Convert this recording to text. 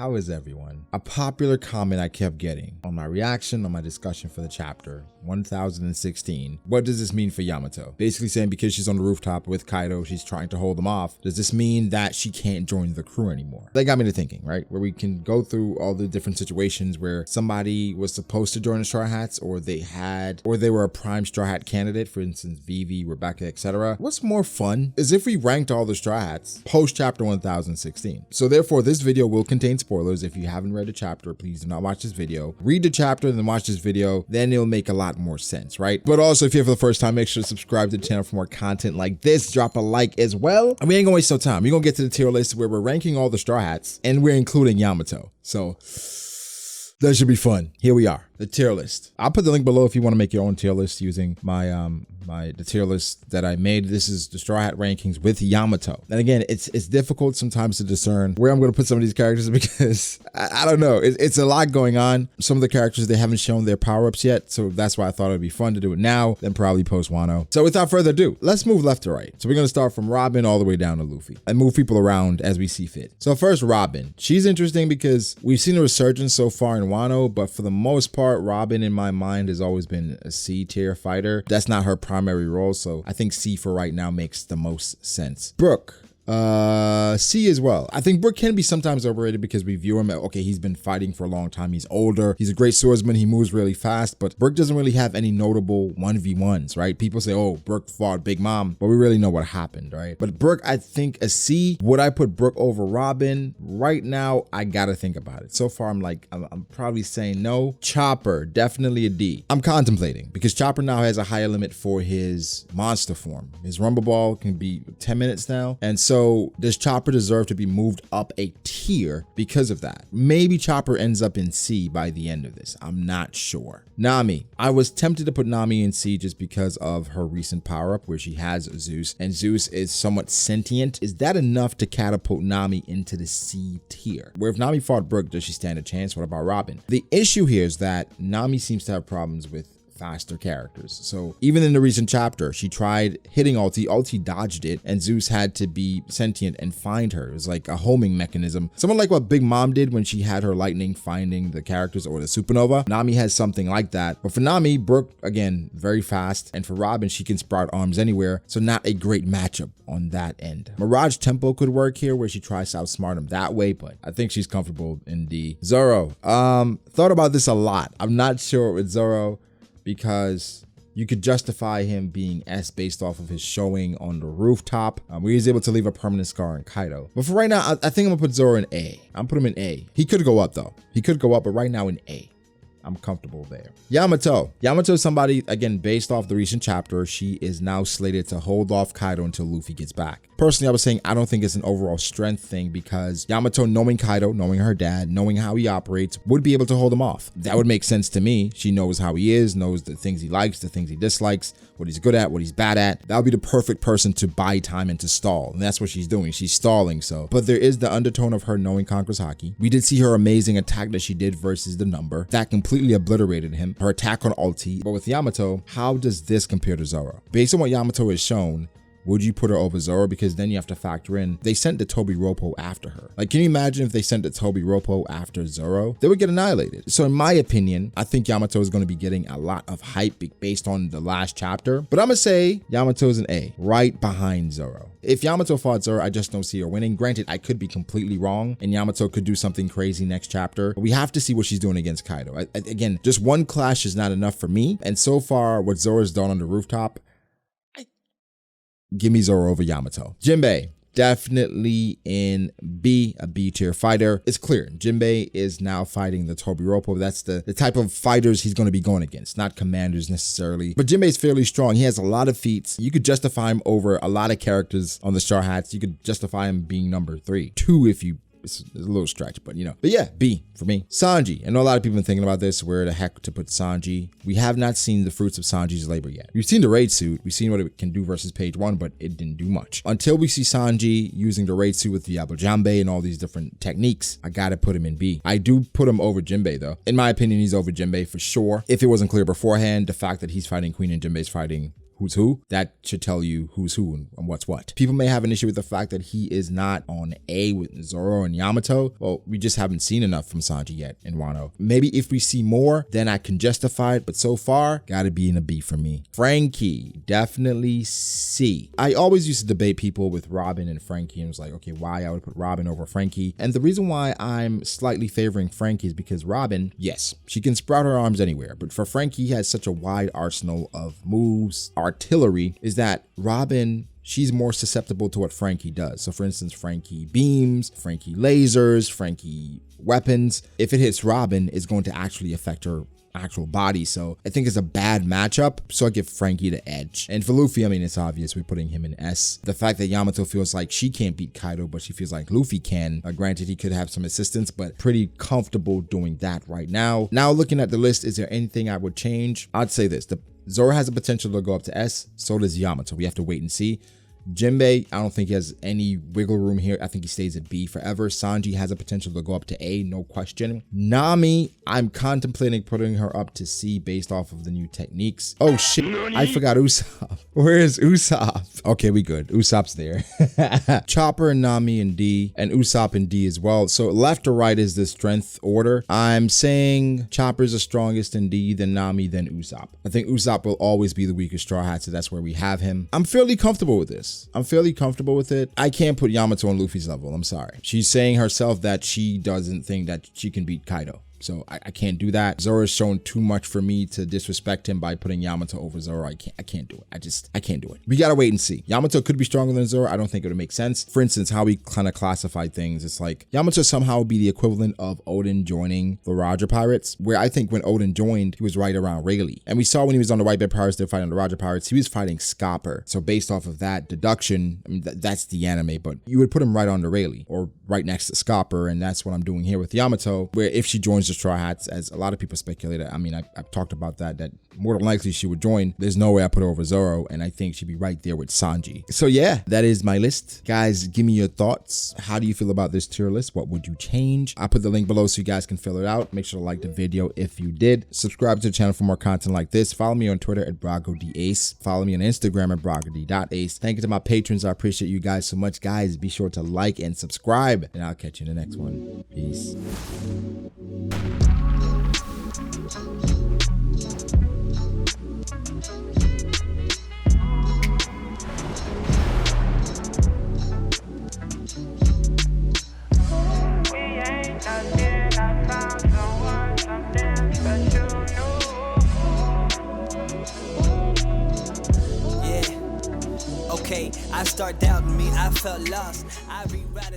How is everyone? A popular comment I kept getting on my reaction on my discussion for the chapter 1016. What does this mean for Yamato? Basically saying because she's on the rooftop with Kaido, she's trying to hold them off. Does this mean that she can't join the crew anymore? That got me to thinking, right? Where we can go through all the different situations where somebody was supposed to join the Straw Hats, or they were a prime Straw Hat candidate, for instance, Vivi, Rebecca, etc. What's more fun is if we ranked all the Straw Hats post chapter 1016. So therefore, this video will contain spoilers. If you haven't read the chapter, please do not watch this video. Read the chapter and then watch this video, then it'll make a lot more sense, right? But also, if you're here for the first time, make sure to subscribe to the channel for more content like this. Drop a like as well. And we ain't gonna waste no time. We're gonna get to the tier list where we're ranking all the Straw Hats and we're including Yamato. So that should be fun. Here we are, the tier list. I'll put the link below if you want to make your own tier list using the tier list that I made. This is the Straw Hat rankings with Yamato. And again, it's difficult sometimes to discern where I'm going to put some of these characters because I don't know. It's a lot going on. Some of the characters, they haven't shown their power-ups yet. So that's why I thought it'd be fun to do it now, then probably post Wano. So without further ado, let's move left to right. So we're going to start from Robin all the way down to Luffy and move people around as we see fit. So first, Robin. She's interesting because we've seen a resurgence so far in Wano, but for the most part, Robin in my mind has always been a C tier fighter. That's not her primary role, so I think C for right now makes the most sense. Brook. C as well. I think Brook can be sometimes overrated because we view him, okay, he's been fighting for a long time, he's older, he's a great swordsman, he moves really fast, but Brook doesn't really have any notable 1v1s, right? People say, oh, Brook fought Big Mom, but we really know what happened, right? But Brook, I think a C. Would I put Brook over Robin? Right now, I gotta think about it. So far, I'm probably saying no. Chopper, definitely a D. I'm contemplating because Chopper now has a higher limit for his monster form. His Rumble Ball can be 10 minutes now, and so does Chopper deserve to be moved up a tier because of that? Maybe Chopper ends up in C by the end of this. I'm not sure. Nami. I was tempted to put Nami in C just because of her recent power-up where she has Zeus, and Zeus is somewhat sentient. Is that enough to catapult Nami into the C tier? Where if Nami fought Brook, does she stand a chance? What about Robin? The issue here is that Nami seems to have problems with faster characters. So even in the recent chapter, she tried hitting Ulti dodged it, and Zeus had to be sentient and find her. It was like a homing mechanism. Somewhat like what Big Mom did when she had her lightning finding the characters, or the supernova. Nami has something like that. But for Nami, Brook, again, very fast. And for Robin, she can sprout arms anywhere. So not a great matchup on that end. Mirage Tempo could work here where she tries to outsmart him that way, but I think she's comfortable in D. Zoro. Thought about this a lot. I'm not sure with Zoro, because you could justify him being S based off of his showing on the rooftop, where he's able to leave a permanent scar on Kaido. But for right now, I think I'm gonna put Zoro in A. I'm put him in A. He could go up though. He could go up, but right now in A. I'm comfortable there. Yamato. Yamato is somebody, again, based off the recent chapter, she is now slated to hold off Kaido until Luffy gets back. Personally, I was saying I don't think it's an overall strength thing because Yamato, knowing Kaido, knowing her dad, knowing how he operates, would be able to hold him off. That would make sense to me. She knows how he is, knows the things he likes, the things he dislikes, what he's good at, what he's bad at. That would be the perfect person to buy time and to stall. And that's what she's doing. She's stalling. So, but there is the undertone of her knowing Conqueror's Haki. We did see her amazing attack that she did versus the number. That completely obliterated him. Her attack on Ulti. But with Yamato, how does this compare to Zoro? Based on what Yamato has shown, would you put her over Zoro? Because then you have to factor in, they sent the Toby Roppo after her. Like, can you imagine if they sent the Toby Roppo after Zoro? They would get annihilated. So in my opinion, I think Yamato is going to be getting a lot of hype based on the last chapter. But I'm going to say Yamato is an A, right behind Zoro. If Yamato fought Zoro, I just don't see her winning. Granted, I could be completely wrong, and Yamato could do something crazy next chapter. But we have to see what she's doing against Kaido. Again, just one clash is not enough for me. And so far, what Zoro's done on the rooftop, give me Zoro over Yamato. Jinbei, definitely in B, a B tier fighter. It's clear Jinbei is now fighting the Toby Roppo. That's the type of fighters he's going to be going against, not commanders necessarily. But Jinbei's fairly strong. He has a lot of feats. You could justify him over a lot of characters on the Straw Hats. You could justify him being number 3, 2 if you. It's a little stretch, but you know. But yeah, B for me. Sanji. I know a lot of people have been thinking about this, where the heck to put Sanji. We have not seen the fruits of Sanji's labor yet. We've seen the raid suit. We've seen what it can do versus page 1, but it didn't do much. Until we see Sanji using the raid suit with the Jambe and all these different techniques, I gotta put him in B. I do put him over Jinbei though. In my opinion, he's over Jinbei for sure. If it wasn't clear beforehand, the fact that he's fighting Queen and Jinbei's fighting who's who, that should tell you who's who and what's what. People may have an issue with the fact that he is not on A with Zoro and Yamato. Well, we just haven't seen enough from Sanji yet in Wano. Maybe if we see more, then I can justify it, but so far, gotta be in a B for me. Frankie, definitely C. I always used to debate people with Robin and Frankie and was like, okay, why I would put Robin over Frankie. And the reason why I'm slightly favoring Frankie is because Robin, yes, she can sprout her arms anywhere, but for Frankie, he has such a wide arsenal of moves, artillery, is that Robin, she's more susceptible to what Frankie does. So for instance, Frankie beams, Frankie lasers, Frankie weapons. If it hits Robin, it's going to actually affect her actual body. So I think it's a bad matchup. So I give Frankie the edge. And for Luffy, I mean, it's obvious we're putting him in S. The fact that Yamato feels like she can't beat Kaido, but she feels like Luffy can. Granted, he could have some assistance, but pretty comfortable doing that right now. Now looking at the list, is there anything I would change? I'd say this. Zoro has the potential to go up to S. So does Yamato. We have to wait and see. Jinbei, I don't think he has any wiggle room here. I think he stays at B forever. Sanji has a potential to go up to A, no question. Nami, I'm contemplating putting her up to C based off of the new techniques. Oh shit, I forgot Usopp. Where is Usopp? Okay, we good. Usopp's there. Chopper and Nami in D, and Usopp in D as well. So left to right is the strength order. I'm saying Chopper's the strongest in D, then Nami, then Usopp. I think Usopp will always be the weakest Straw Hat, so that's where we have him. I'm fairly comfortable with this. I'm fairly comfortable with it. I can't put Yamato on Luffy's level. I'm sorry. She's saying herself that she doesn't think that she can beat Kaido. So I can't do that. Zoro's shown too much for me to disrespect him by putting Yamato over Zoro. I can't do it. I can't do it. We gotta wait and see. Yamato could be stronger than Zoro. I don't think it would make sense. For instance, how we kind of classify things, it's like Yamato somehow would be the equivalent of Oden joining the Roger Pirates, where I think when Oden joined, he was right around Rayleigh. And we saw when he was on the Whitebeard Pirates, they're fighting the Roger Pirates, he was fighting Scopper. So based off of that deduction, I mean, that's the anime, but you would put him right on the Rayleigh or right next to Scopper, and that's what I'm doing here with Yamato, where if she joins the Straw Hats, as a lot of people speculated, I mean, I've talked about that more than likely she would join. There's no way I put her over Zoro, and I think she'd be right there with Sanji. So yeah, that is my list. Guys, give me your thoughts. How do you feel about this tier list? What would you change? I'll put the link below so you guys can fill it out. Make sure to like the video if you did. Subscribe to the channel for more content like this. Follow me on Twitter at BragoDAce. Follow me on Instagram at BragoD.Ace. Thank you to my patrons. I appreciate you guys so much. Guys, be sure to like and subscribe, and I'll catch you in the next one. Peace. I start doubting me, I felt lost. I rewrite it.